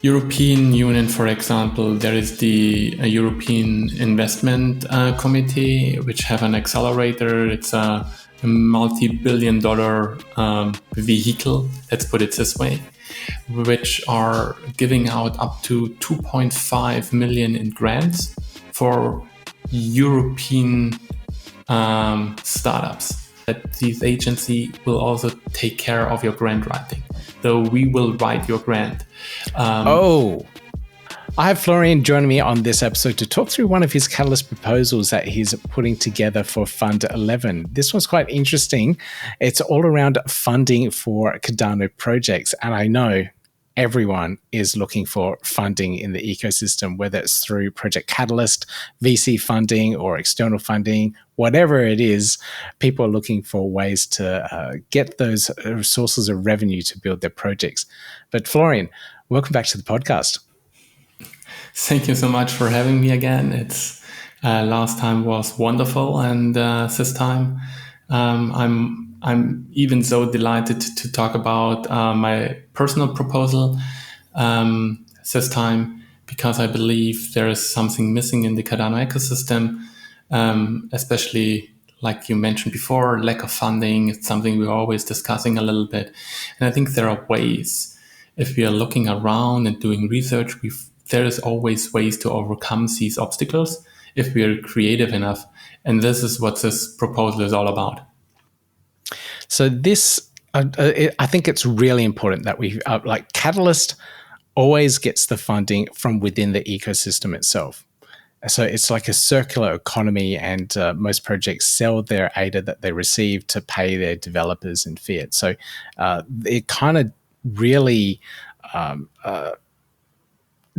European Union, for example, there is the European Investment Committee, which have an accelerator. It's a multi-billion dollar vehicle, let's put it this way, which are giving out up to 2.5 million in grants for European startups. That this agency will also take care of your grant writing, though we will write your grant. I have Florian joining me on this episode to talk through one of his Catalyst proposals that he's putting together for Fund 11. This one's quite interesting. It's all around funding for Cardano projects. And I know everyone is looking for funding in the ecosystem, whether it's through Project Catalyst, VC funding, or external funding, whatever it is. People are looking for ways to get those sources of revenue to build their projects. But Florian, welcome back to the podcast. Thank you so much for having me again. It's last time was wonderful, and this time I'm even so delighted to talk about my personal proposal this time, because I believe there is something missing in the Cardano ecosystem, especially like you mentioned before, lack of funding. It's something we're always discussing a little bit. And I think there are ways, if we are looking around and doing research, there is always ways to overcome these obstacles if we are creative enough. And this is what this proposal is all about. So this, I think it's really important that we, like Catalyst always gets the funding from within the ecosystem itself. So it's like a circular economy, and most projects sell their ADA that they receive to pay their developers in fiat. So it kind of really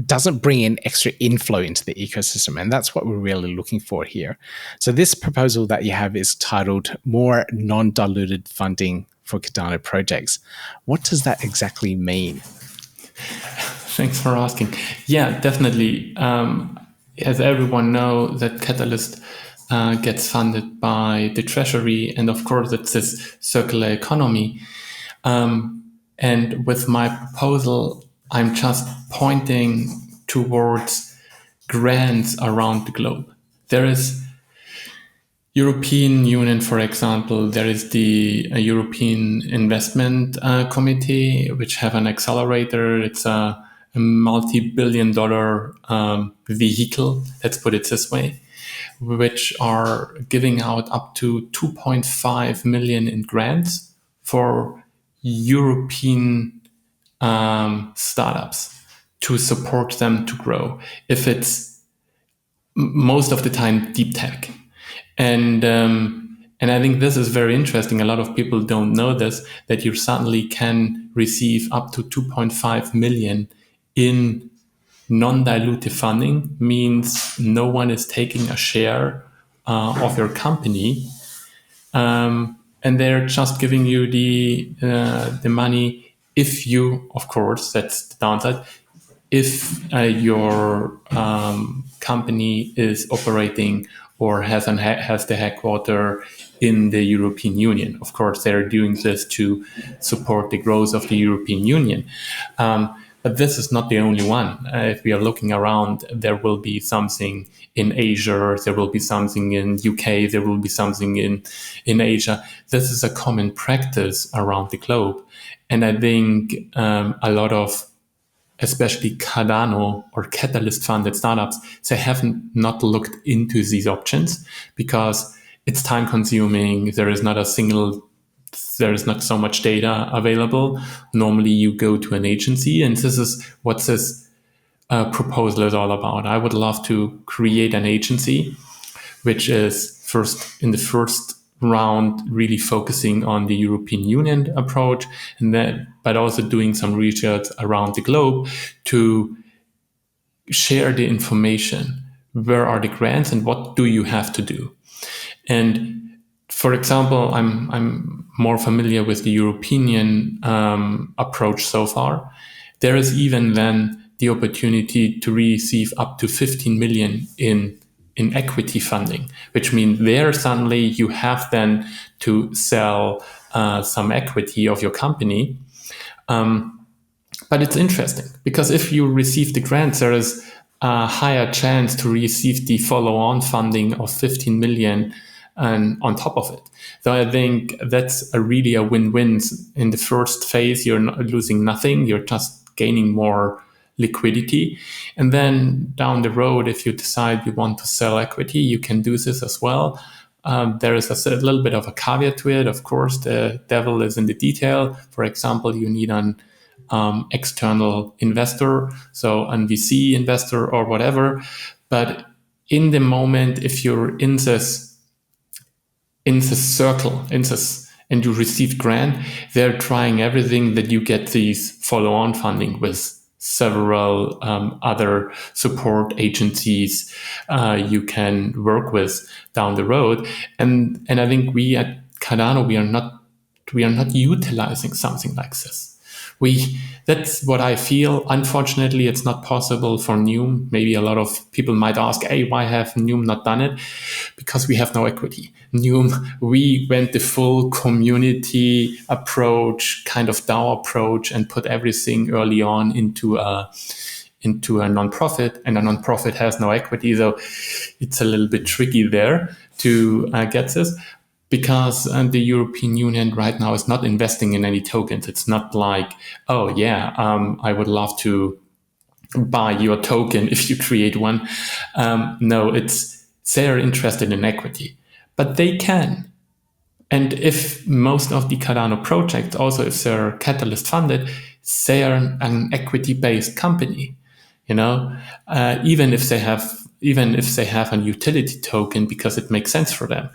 doesn't bring in extra inflow into the ecosystem. And that's what we're really looking for here. So this proposal that you have is titled More Non-Diluted Funding for Cardano Projects. What does that exactly mean? Thanks for asking. Yeah, definitely. As everyone knows, that Catalyst gets funded by the Treasury. And of course, it's this circular economy. And with my proposal, I'm just pointing towards grants around the globe. There is European Union, for example, there is the European Investment Committee, which have an accelerator. It's a multi-billion dollar vehicle, let's put it this way, which are giving out up to 2.5 million in grants for European startups to support them to grow. If it's most of the time deep tech, and I think this is very interesting. A lot of people don't know this, that you suddenly can receive up to 2.5 million in non-dilutive funding. Means no one is taking a share of your company, and they're just giving you the money. If you, of course, that's the downside, if your company is operating or has the headquarter in the European Union. Of course, they're doing this to support the growth of the European Union. But this is not the only one. If we are looking around, there will be something in Asia, there will be something in UK, there will be something in Asia. This is a common practice around the globe. And I think a lot of, especially Cardano or Catalyst-funded startups, they haven't not looked into these options because it's time-consuming. There is not so much data available. Normally, you go to an agency, and this is what this proposal is all about. I would love to create an agency, which is in the first round really focusing on the European Union approach, but also doing some research around the globe to share the information. Where are the grants and what do you have to do? And for example, I'm more familiar with the European approach so far. There is even then the opportunity to receive up to 15 million in equity funding, which means there suddenly you have then to sell some equity of your company. But it's interesting because if you receive the grants, there is a higher chance to receive the follow-on funding of 15 million and on top of it. So I think that's really a win-win. In the first phase, you're not losing nothing. You're just gaining more liquidity. And then down the road, if you decide you want to sell equity, you can do this as well. There is a little bit of a caveat to it. Of course, the devil is in the detail. For example, you need an external investor, so an VC investor or whatever. But in the moment, if you're in this circle, and you receive grant, they're trying everything that you get these follow-on funding with several other support agencies you can work with down the road. And I think we at Cardano, we are not utilizing something like this. That's what I feel. Unfortunately, it's not possible for Neum. Maybe a lot of people might ask, hey, why have Neum not done it? Because we have no equity. Neum, we went the full community approach, kind of DAO approach, and put everything early on into a nonprofit, and a nonprofit has no equity. So it's a little bit tricky there to get this. Because the European Union right now is not investing in any tokens. It's not like, oh yeah, I would love to buy your token if you create one. No, they're interested in equity, but they can. And if most of the Cardano projects, also if they're Catalyst funded, they are an equity-based company. Even if they have a utility token, because it makes sense for them.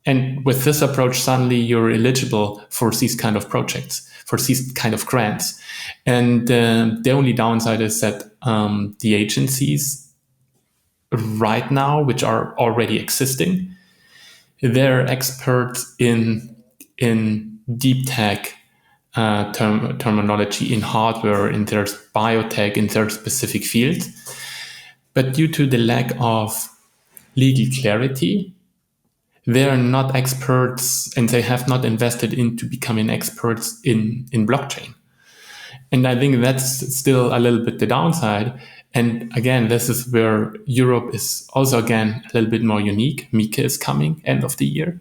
And with this approach, suddenly you're eligible for these kind of projects, for these kind of grants. And the only downside is that the agencies right now, which are already existing, they're experts in deep tech terminology, in hardware, in their biotech, in their specific field. But due to the lack of legal clarity, they are not experts, and they have not invested into becoming experts in blockchain. And I think that's still a little bit the downside. And again, this is where Europe is also, again, a little bit more unique. MiCA is coming end of the year,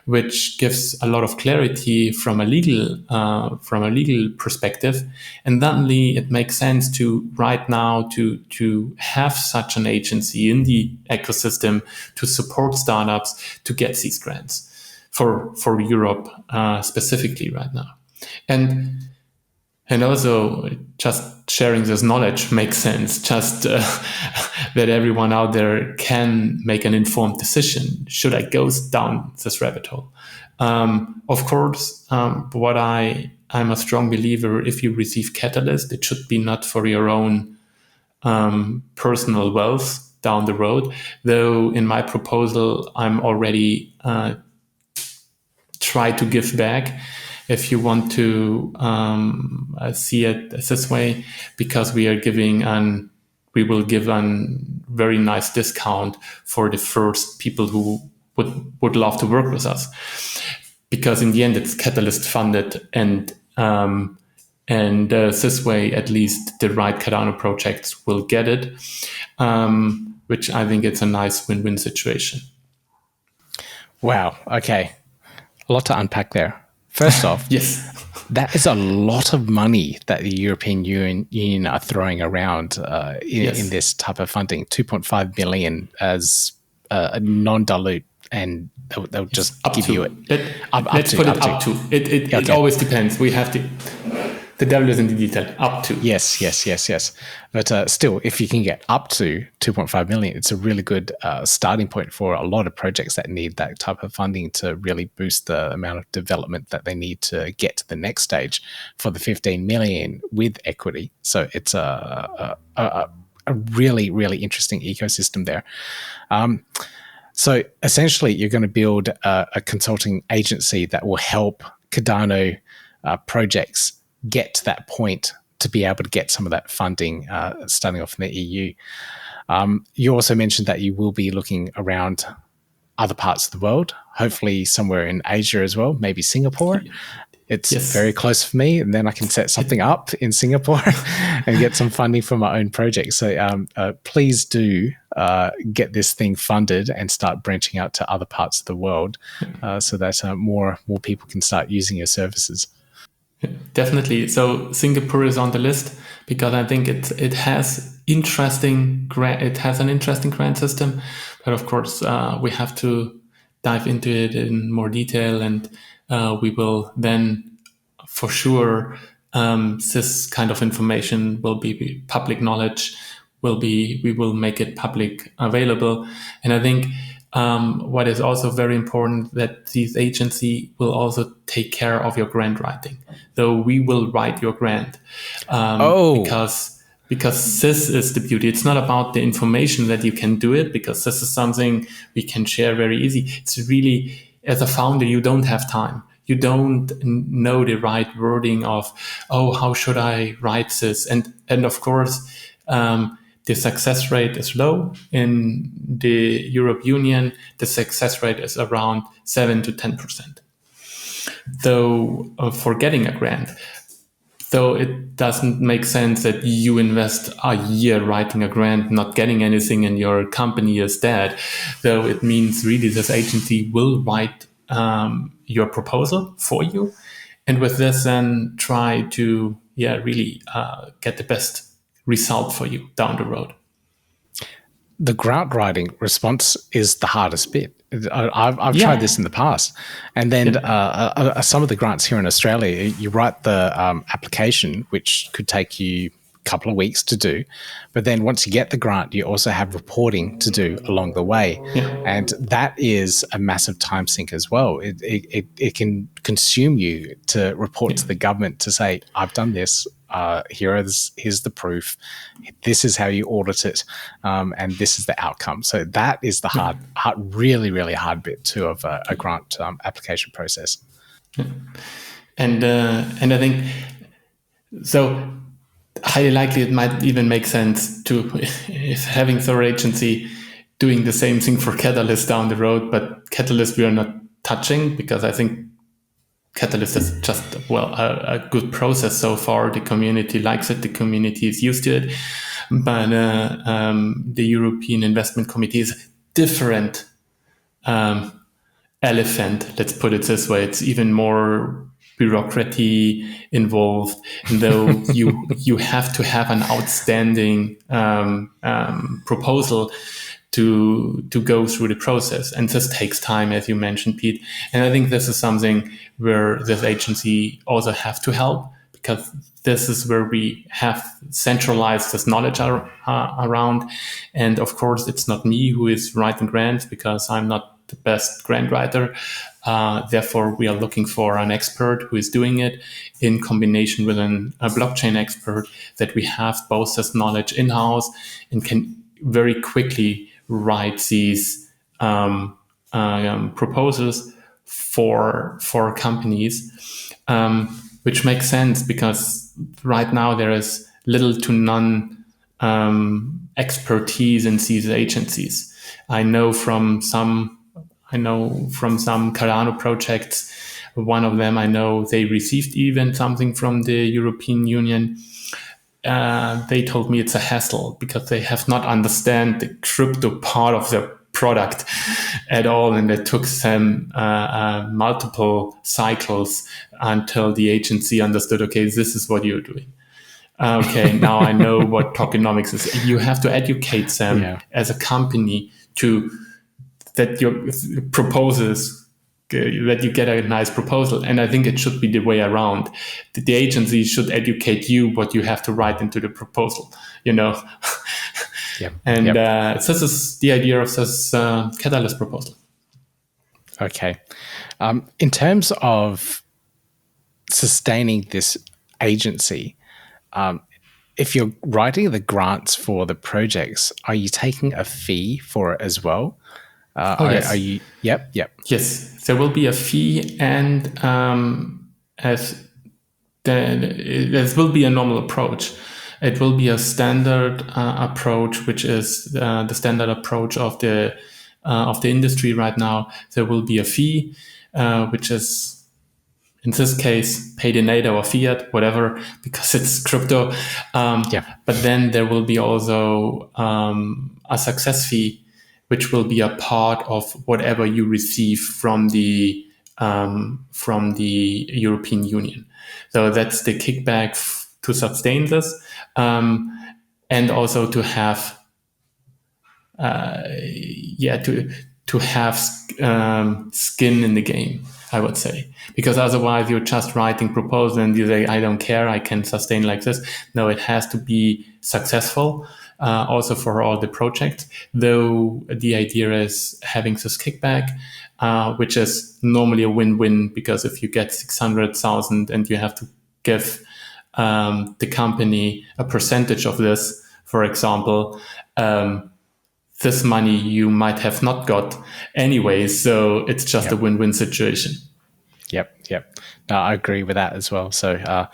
which gives a lot of clarity from a legal perspective. And suddenly it makes sense to right now to have such an agency in the ecosystem to support startups to get these grants for Europe specifically right now. And also, just sharing this knowledge makes sense. Just that everyone out there can make an informed decision. Should I go down this rabbit hole? Of course, I'm a strong believer. If you receive Catalyst, it should be not for your own personal wealth down the road. Though in my proposal, I'm already try to give back. If you want to see it this way, because we will give a very nice discount for the first people who would love to work with us, because in the end it's Catalyst funded, and this way at least the right Cardano projects will get it, which I think it's a nice win-win situation. Wow. Okay, a lot to unpack there. First off, yes, that is a lot of money that the European Union are throwing around in this type of funding. 2.5 billion as a non-dilute, and they'll just give you it. Let's put it up to. It always depends. We have to. The devil is in the detail. Up to. Yes. But still, if you can get up to 2.5 million, it's a really good starting point for a lot of projects that need that type of funding to really boost the amount of development that they need to get to the next stage for the 15 million with equity. So it's a really, really interesting ecosystem there. So essentially, you're going to build a consulting agency that will help Cardano projects get to that point to be able to get some of that funding starting off in the EU. You also mentioned that you will be looking around other parts of the world, hopefully somewhere in Asia as well, maybe Singapore. It's very Yes. close for me, and then I can set something up in Singapore and get some funding for my own project. So please do get this thing funded and start branching out to other parts of the world, so that more people can start using your services. Definitely. So Singapore is on the list because I think it has an interesting grant system, but of course we have to dive into it in more detail, and we will then for sure this kind of information will be public knowledge. We will make it public available, and I think what is also very important that this agency will also take care of your grant writing. Though we will write your grant Oh, because this is the beauty. It's not about the information that you can do it, because this is something we can share very easy. It's really, as a founder, you don't have time. You don't know the right wording of, oh, how should I write this? And of course, the success rate is low in the Europe Union. The success rate is around 7 to 10%. Though for getting a grant, though it doesn't make sense that you invest a year writing a grant, not getting anything, and your company is dead. Though it means really this agency will write your proposal for you, and with this then try to really get the best result for you down the road. the grant writing response is the hardest bit. I've tried this in the past, and then some of the grants here in Australia, you write the application, which could take you a couple of weeks to do, but then once you get the grant, you also have reporting to do along the way, and that is a massive time sink as well. It can consume you to report to the government to say, I've done this. Here's the proof. This is how you audit it, and this is the outcome. So that is the really, really hard bit too of a grant application process. And I think so. Highly likely, it might even make sense to if having thorough agency doing the same thing for Catalyst down the road, but Catalyst we are not touching because I think Catalyst is just a good process so far. The community likes it. The community is used to it. But the European Investment Committee is a different elephant. Let's put it this way. It's even more bureaucracy involved. And though you have to have an outstanding proposal to go through the process. And this takes time, as you mentioned, Pete. And I think this is something where this agency also have to help, because this is where we have centralized this knowledge around. And of course, it's not me who is writing grants, because I'm not the best grant writer. Therefore, we are looking for an expert who is doing it in combination with a blockchain expert, that we have both this knowledge in-house and can very quickly write these proposals for companies, which makes sense because right now there is little to none expertise in these agencies. I know from some Cardano projects. One of them, I know they received even something from the European Union. They told me it's a hassle because they have not understand the crypto part of their product at all, and it took them multiple cycles until the agency understood, okay, this is what you're doing. Okay, now I know what tokenomics is. You have to educate them as a company that your proposals, that you get a nice proposal. And I think it should be the way around. The agency should educate you what you have to write into the proposal, And this is the idea of this Catalyst proposal. Okay. In terms of sustaining this agency, if you're writing the grants for the projects, are you taking a fee for it as well? Yes. Are you? Yep. Yes, there will be a fee, and there will be a normal approach. It will be a standard approach, which is the standard approach of the industry right now. There will be a fee, which is in this case, paid in ADA or fiat, whatever, because it's crypto. But then there will be also a success fee, which will be a part of whatever you receive from the European Union. So that's the kickback to sustain this, and also to have to have skin in the game, I would say, because otherwise you're just writing proposal and you say, I don't care, I can sustain like this. No, it has to be successful, also for all the projects, though the idea is having this kickback, which is normally a win-win, because if you get 600,000 and you have to give the company a percentage of this, for example, this money you might have not got anyway. So it's just a win-win situation. Yep. No, I agree with that as well. So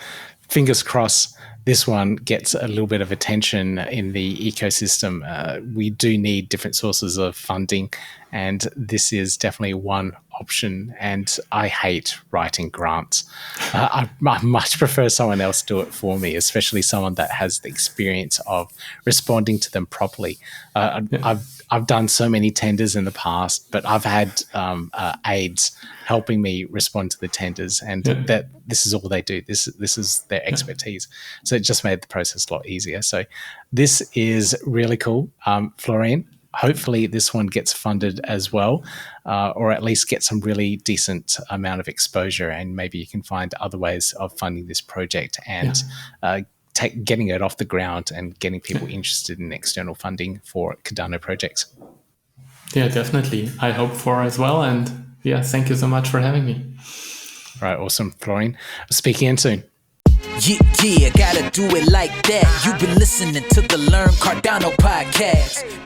fingers crossed this one gets a little bit of attention in the ecosystem. We do need different sources of funding, and this is definitely one option. And I hate writing grants. I much prefer someone else do it for me, especially someone that has the experience of responding to them properly. I've done so many tenders in the past, but I've had ADAOZ helping me respond to the tenders, and that this is all they do. This is their expertise. So it just made the process a lot easier. So this is really cool. Florian, hopefully this one gets funded as well, or at least get some really decent amount of exposure, and maybe you can find other ways of funding this project and getting it off the ground and getting people interested in external funding for Cardano projects. Yeah, definitely. I hope for as well. And yeah, thank you so much for having me. All right, awesome, Florian. Speak again soon. Yeah, gotta do it like that. You've been listening to the Learn Cardano podcast.